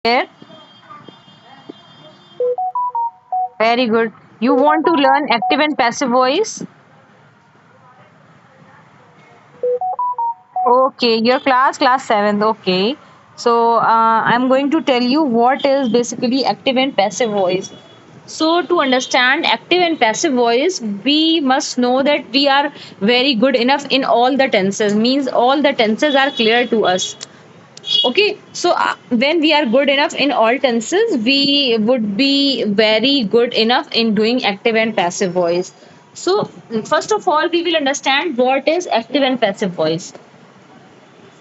there. Very good. You want to learn active and passive voice? Okay, your class 7th. Okay. So I'm going to tell you what is basically active and passive voice. So to understand active and passive voice, we must know that we are very good enough in all the tenses. Means all the tenses are clear to us. Okay, so when we are good enough in all tenses, we would be very good enough in doing active and passive voice. So, first of all, we will understand what is active and passive voice.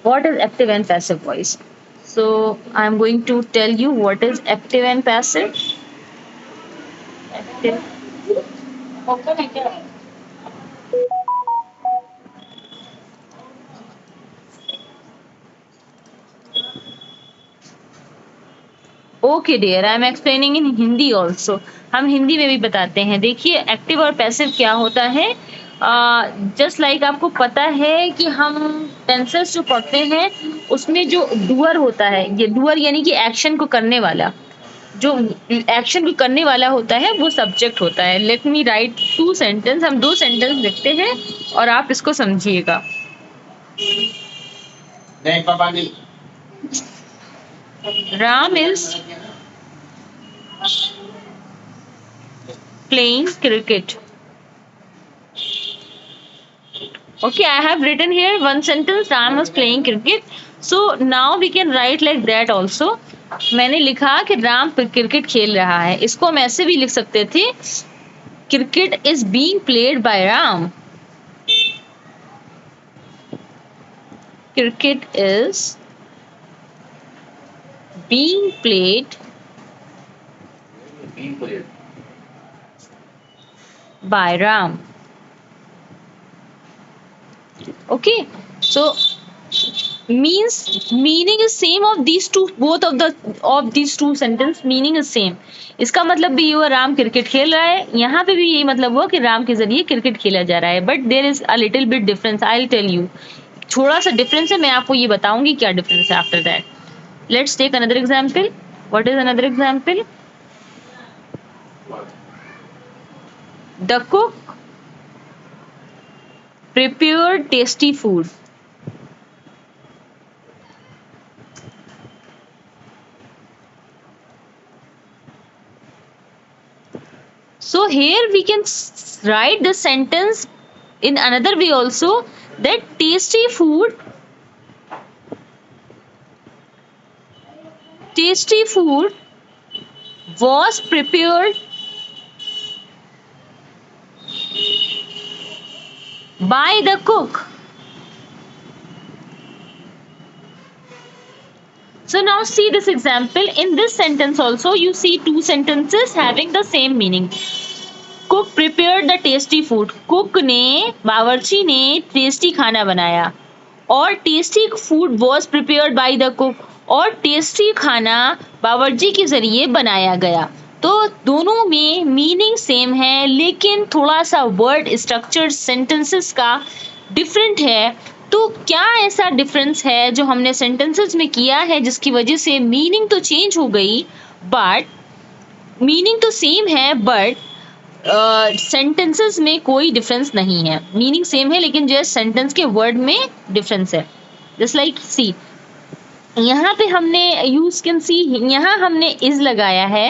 What is active and passive voice? So, I'm going to tell you what is active and passive. Active. Okay dear, I am explaining in Hindi also. हम हिंदी में भी बताते हैं। देखिए active और passive क्या होता है। जस्ट लाइक आपको पता है कि हम टेंसेस जो पढ़ते हैं उसमें जो डूअर होता है, ये डूअर यानी कि एक्शन को करने वाला, जो एक्शन को करने वाला होता है वो सब्जेक्ट होता है। Let me write two sentence. हम दो सेंटेंस लिखते हैं और आप इसको समझिएगा। Ram is playing cricket. Okay, I have written here one sentence. Ram was playing cricket. So now we can write like that also. मैंने लिखा कि राम क्रिकेट खेल रहा है। इसको हम ऐसे भी लिख सकते थे, cricket is being played by Ram. Cricket is being played by Ram. Okay, so means meaning is same of these two, both of these two sentence meaning is same। इसका मतलब भी ये हुआ राम क्रिकेट खेल रहा है, यहाँ पे भी यही मतलब हुआ कि राम के जरिए क्रिकेट खेला जा रहा है। But there is a little bit difference, I will tell you. थोड़ा सा डिफरेंस है, मैं आपको ये बताऊंगी क्या डिफरेंस है। After that let's take another example. What is another example? The cook prepared tasty food। So here we can write the sentence in another way also, that tasty food was prepared by the cook। So now see this example. In this sentence also you see two sentences having the same meaning। Cook prepared the tasty food, cook ने, बावर्ची ने tasty खाना बनाया। और tasty food was prepared by the cook, और tasty खाना बावर्ची के जरिए बनाया गया। तो दोनों में मीनिंग सेम है, लेकिन थोड़ा सा वर्ड स्ट्रक्चर सेंटेंसेस का डिफरेंट है। तो क्या ऐसा डिफरेंस है जो हमने सेंटेंसेस में किया है जिसकी वजह से मीनिंग तो चेंज हो गई, बट मीनिंग तो सेम है, बट सेंटेंसेस में कोई डिफरेंस नहीं है। मीनिंग सेम है लेकिन जो सेंटेंस के वर्ड में डिफरेंस है। जस्ट लाइक सी, यहाँ पे हमने यूज कैन सी, यहाँ हमने इज लगाया है,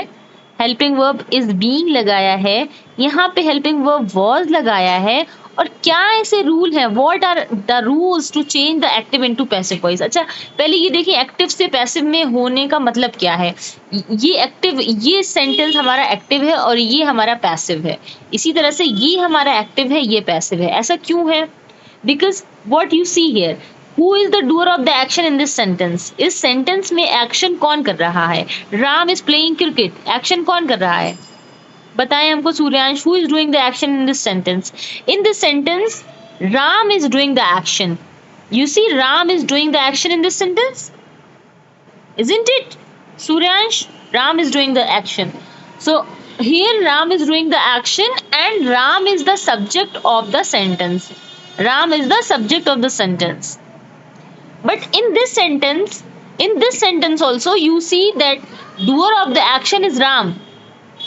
हेल्पिंग वर्ब इज बीइंग लगाया है, यहाँ पे हेल्पिंग वर्ब वाज लगाया है। और क्या ऐसे रूल है, what are the rules to change the active into passive voice. अच्छा पहले ये देखिए एक्टिव से पैसिव में होने का मतलब क्या है। ये एक्टिव, ये सेंटेंस हमारा एक्टिव है और ये हमारा पैसिव है। इसी तरह से ये हमारा एक्टिव है, ये पैसिव है। ऐसा क्यों है? Because what you see here, who is the doer of the action in this sentence. इस सेंटेंस में एक्शन कौन कर रहा है? Ram is playing cricket, action कौन कर रहा है? बताएं हमको Suryansh, who is doing the action in this sentence? In this sentence Ram is doing the action. You see, Ram is doing the action in this sentence, isn't it? Suryansh, Ram is doing the action. So here Ram is doing the action and Ram is the subject of the sentence. Ram is the subject of the sentence. But in this sentence, In this sentence also you see that doer of the action is Ram.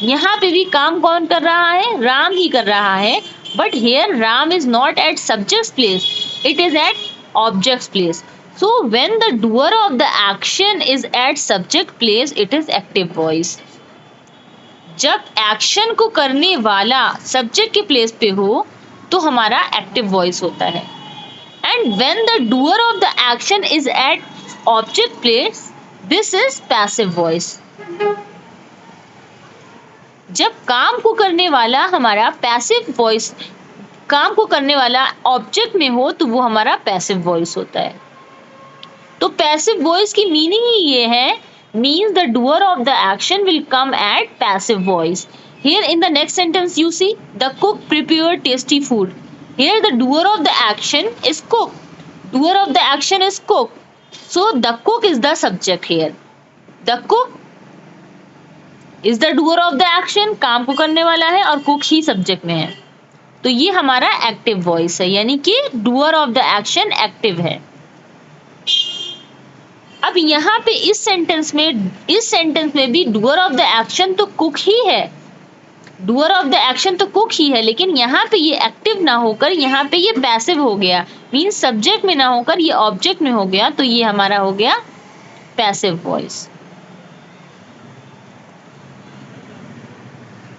यहाँ पे भी काम कौन कर रहा है? राम ही कर रहा है. But here Ram is not at subject's place. It is at object's place. So when the doer of the action is at subject place, it is active voice. जब एक्शन को करने वाला सब्जेक्ट के प्लेस पे हो तो हमारा active voice होता है. And when the doer of the action is at object place, this is passive voice. जब काम को करने वाला हमारा पैसिव वॉइस, काम को करने वाला ऑब्जेक्ट में हो तो वो हमारा पैसिव वॉइस होता है. तो पैसिव वॉइस की मीनिंग ही ये है, means the doer of the action will come at passive voice. Here in the next sentence you see the cook prepared tasty food. Here the doer of the action is cook. Doer of the action is cook. So the cook is the subject here. The cook is the doer of the action. काम को करने वाला है और cook ही subject में है. तो ये हमारा active voice है, यानी कि doer of the action active है. अब यहाँ पे इस सेंटेंस में भी डूअर ऑफ द एक्शन तो कुक ही है. डूअर ऑफ द एक्शन तो कुक ही है, लेकिन यहाँ पे ये एक्टिव ना होकर यहाँ पे ये पैसिव हो गया. मीन्स सब्जेक्ट में ना होकर ये ऑब्जेक्ट में हो गया, तो ये हमारा हो गया passive voice.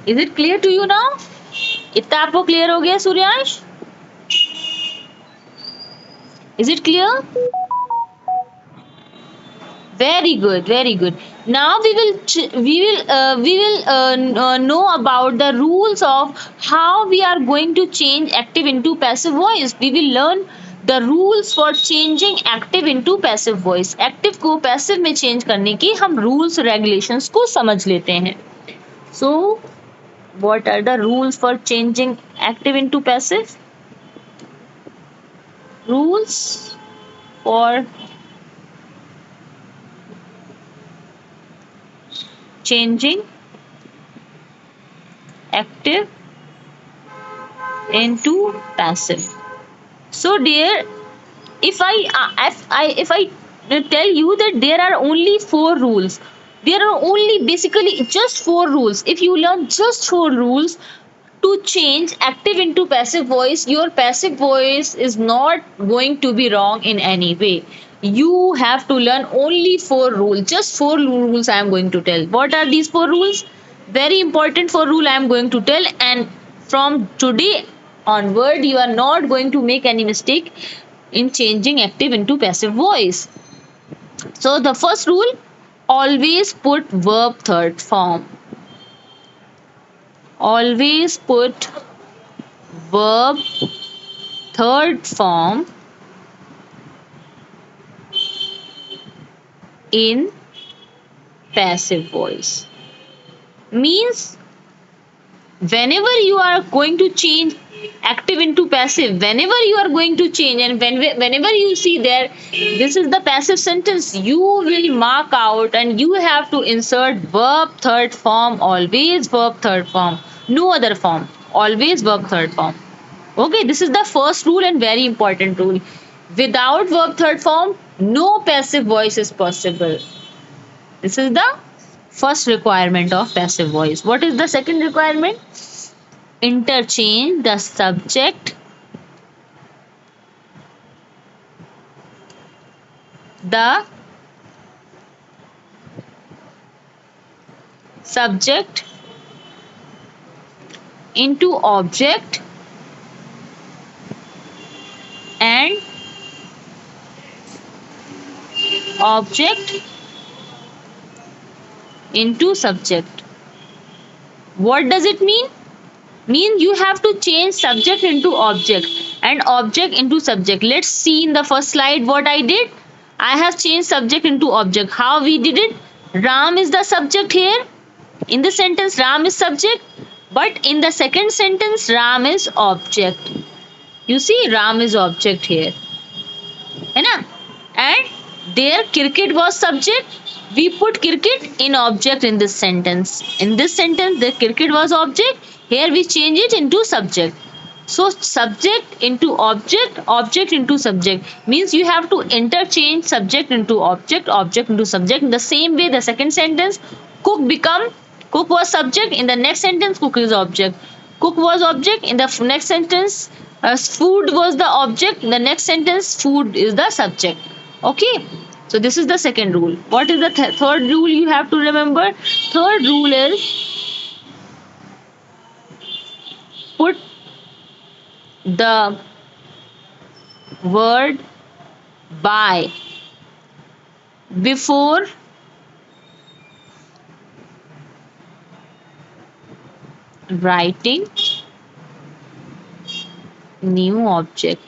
Is it clear to you now? इतना आपको क्लियर हो गया Suryansh? Is it clear? Very good, very good. Now we will know about the rules of how we are going to change active into passive voice. We will learn the rules for changing active into passive voice. Active को passive में change करने की हम rules regulations को समझ लेते हैं. So, what are the rules for changing active into passive? Rules for changing active into passive. So dear, if I tell you that there are only 4 rules, there are only basically just 4 rules. If you learn just 4 rules to change active into passive voice, your passive voice is not going to be wrong in any way. You have to learn only 4 rules. Just 4 rules I am going to tell. What are these 4 rules? Very important 4 rule I am going to tell, and from today onward you are not going to make any mistake in changing active into passive voice. So the first rule, always put verb third form. Always put verb third form in passive voice. Means whenever you are going to change active into passive, whenever you are going to change, and whenever you see there this is the passive sentence, you will mark out and you have to insert verb third form. Always verb third form, no other form. Always verb third form. Okay, this is the first rule and very important rule. Without verb third form, no passive voice is possible. This is the first requirement of passive voice. What is the second requirement? Interchange the subject, the subject into object and object into subject. What does it mean? Mean you have to change subject into object and object into subject. Let's see in the first slide what I did. I have changed subject into object. How we did it? Ram is the subject here. In the sentence Ram is subject, but in the second sentence Ram is object. You see Ram is object here, है ना? And there cricket was subject. We put cricket in object in this sentence. In this sentence the cricket was object. Here we change it into subject. So subject into object, object into subject, means you have to interchange subject into object, object into subject. In the same way, the second sentence, cook was subject. In the next sentence, cook is object. Cook was object. In the next sentence, food was the object. In the next sentence, food is the subject. Okay. So this is the second rule. What is the third rule you have to remember? Third rule is put the word by before writing new object.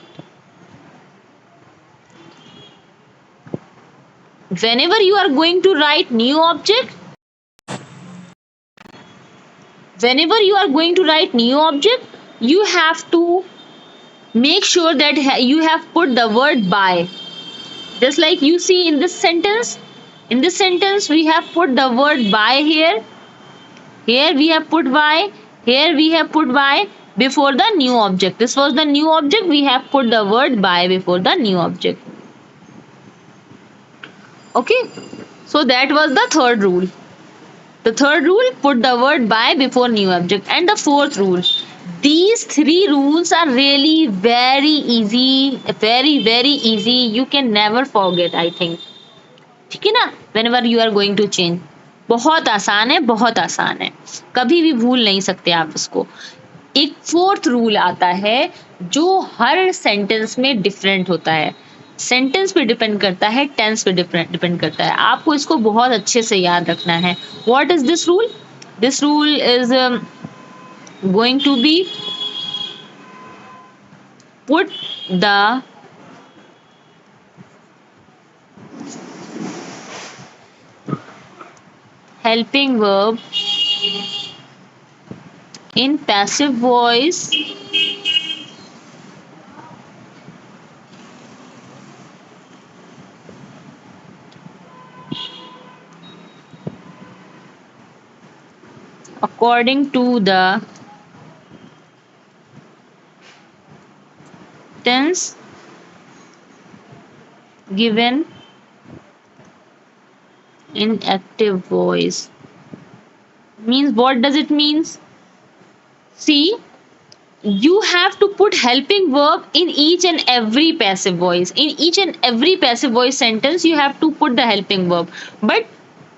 Whenever you are going to write new object, whenever you are going to write new object, you have to make sure that you have put the word by. Just like you see in this sentence, we have put the word by here. Here we have put by, here we have put by before the new object. This was the new object, we have put the word by before the new object. Okay, so that was the third rule. The third rule, put the word by before new object. And the fourth rule, these three rules are really very easy, very easy. You can never forget, I think. ठीक है ना? Whenever you are going to change, बहुत आसान है, बहुत आसान है, कभी भी भूल नहीं सकते आप इसको. एक फोर्थ रूल आता है जो हर सेंटेंस में डिफरेंट होता है. सेंटेंस पे डिपेंड करता है, टेंस पे डिपेंड करता है. आपको इसको बहुत अच्छे से याद रखना है. What is this rule? This rule is going to be put the helping verb in passive voice according to the tense given in active voice. Means what does it means? See, you have to put helping verb in each and every passive voice. In each and every passive voice sentence, you have to put the helping verb. But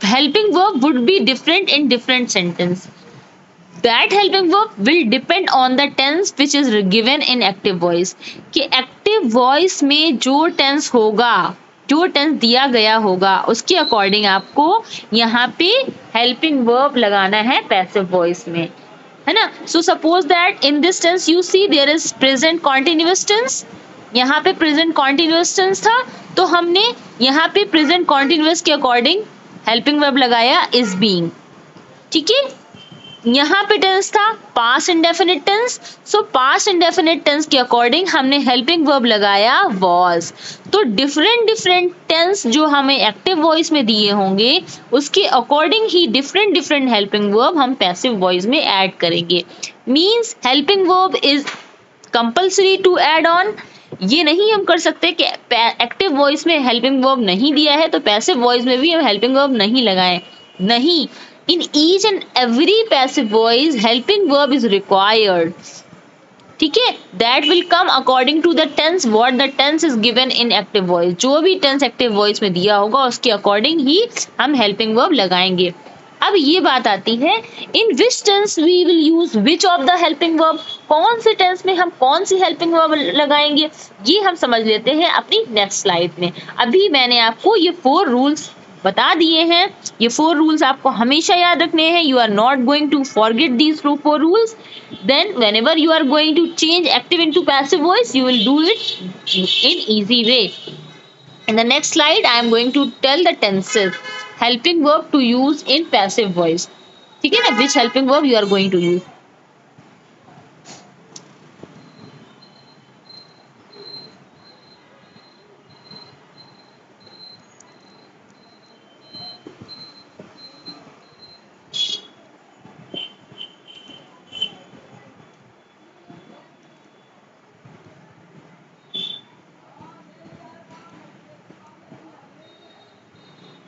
helping verb would be different in different sentence. That helping verb will depend on the tense which is given in active voice. कि active voice में जो tense होगा, जो tense दिया गया होगा, उसके according आपको यहाँ पे हेल्पिंग वर्ब लगाना है पैसिव वॉइस में, है ना. So suppose that in this tense you see there is present continuous tense. यहाँ पे प्रेजेंट कॉन्टिन्यूअस टेंस था, तो हमने यहाँ पे प्रेजेंट कॉन्टिन्यूअस के अकॉर्डिंग हेल्पिंग वर्ब लगाया इज बीइंग. ठीक है. यहाँ पे टेंस था past indefinite tense, so past indefinite tense के अकॉर्डिंग हमने हेल्पिंग वर्ब लगाया वॉज. तो डिफरेंट टेंस जो हमें एक्टिव वॉइस में दिए होंगे उसके अकॉर्डिंग ही डिफरेंट हेल्पिंग वर्ब हम पैसिव वॉइस में ऐड करेंगे. Means helping verb is compulsory to add on. ये नहीं हम कर सकते कि एक्टिव वॉइस में हेल्पिंग वर्ब नहीं दिया है तो पैसिव वॉइस में भी हम हेल्पिंग वर्ब नहीं लगाएं. नहीं, in each and every passive voice helping verb is required. ठीक है. that will come according to the tense what the tense is given in active voice. जो भी tense active voice में दिया होगा उसके according ही हम helping verb लगाएंगे. अब ये बात आती है in which tense we will use which of the helping verb. कौन से tense में हम कौन सी helping verb लगाएंगे ये हम समझ लेते हैं अपनी next slide में. अभी मैंने आपको ये 4 rules बता दिए हैं. ये 4 रूल्स आपको हमेशा याद रखने हैं. You are not going to forget these 4 rules. Then whenever you are going to change active into passive voice you will do it in easy way. In the next slide I am going to tell the tenses helping verb to use in passive voice. ठीक है ना, which helping verb you are going to use.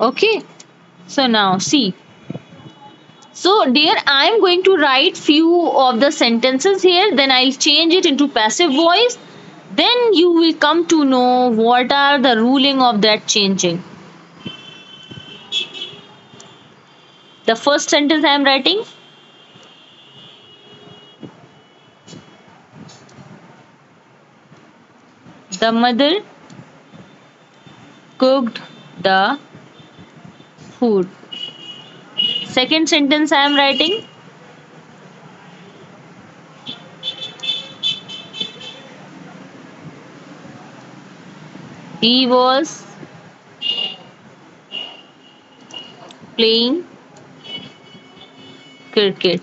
Okay, so now see. So dear, I am going to write few of the sentences here, then I'll change it into passive voice. Then you will come to know what are the ruling of that changing. The first sentence I am writing. The mother cooked the food. Second sentence I am writing. He was playing cricket.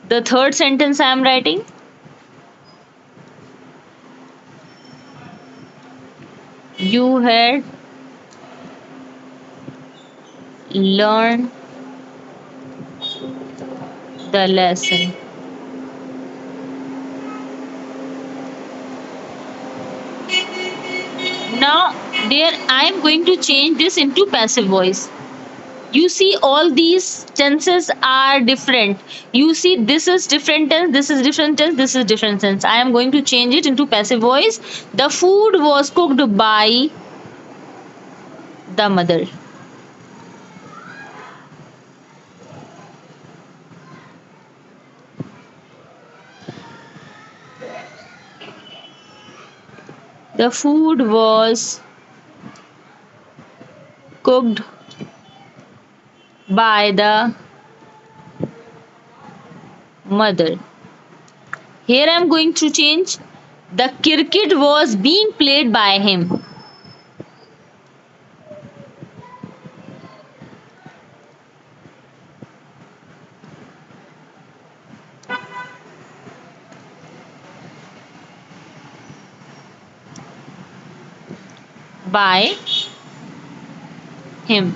The third sentence I am writing. You had learned the lesson. Now, there I am going to change this into passive voice. You see, all these tenses are different. You see, this is different tense, this is different tense, this is different tense. I am going to change it into passive voice. The food was cooked by the mother. The food was cooked by the mother. Here I am going to change. The cricket was being played by him. By him.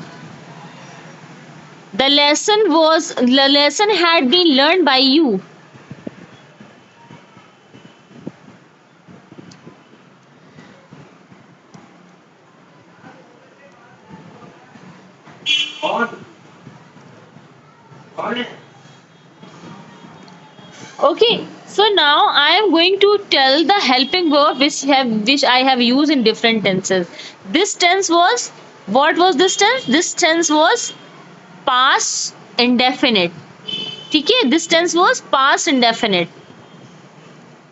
The lesson had been learned by you. Okay, so now I am going to tell the helping verb which I have used in different tenses. This tense was, what was this tense? This tense was past indefinite. Okay, this tense was past indefinite.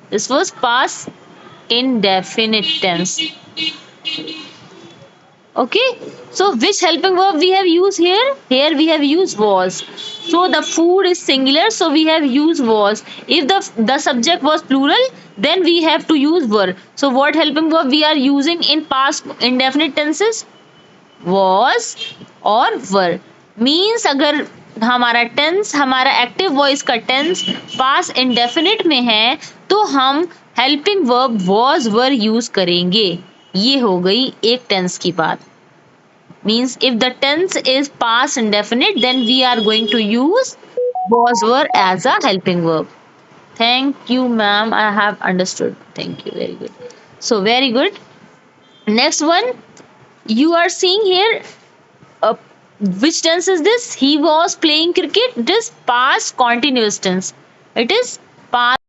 This was past indefinite tense. Okay, so which helping verb we have used here? Here we have used was. So the food is singular, so we have used was. If the subject was plural, then we have to use were. So what helping verb we are using in past indefinite tenses? Was or were. Means अगर हमारा tense, हमारा active voice का tense पास indefinite में है तो हम helping verb was were use करेंगे. ये हो गई एक टेंस की बात. Means if the tense is past indefinite, then we are going to use was were as a helping verb. Thank you, ma'am. I have understood. Thank you. Very good. So very good. Next one, you are seeing here. Uh, which tense is this? He was playing cricket. It is past continuous tense. It is past.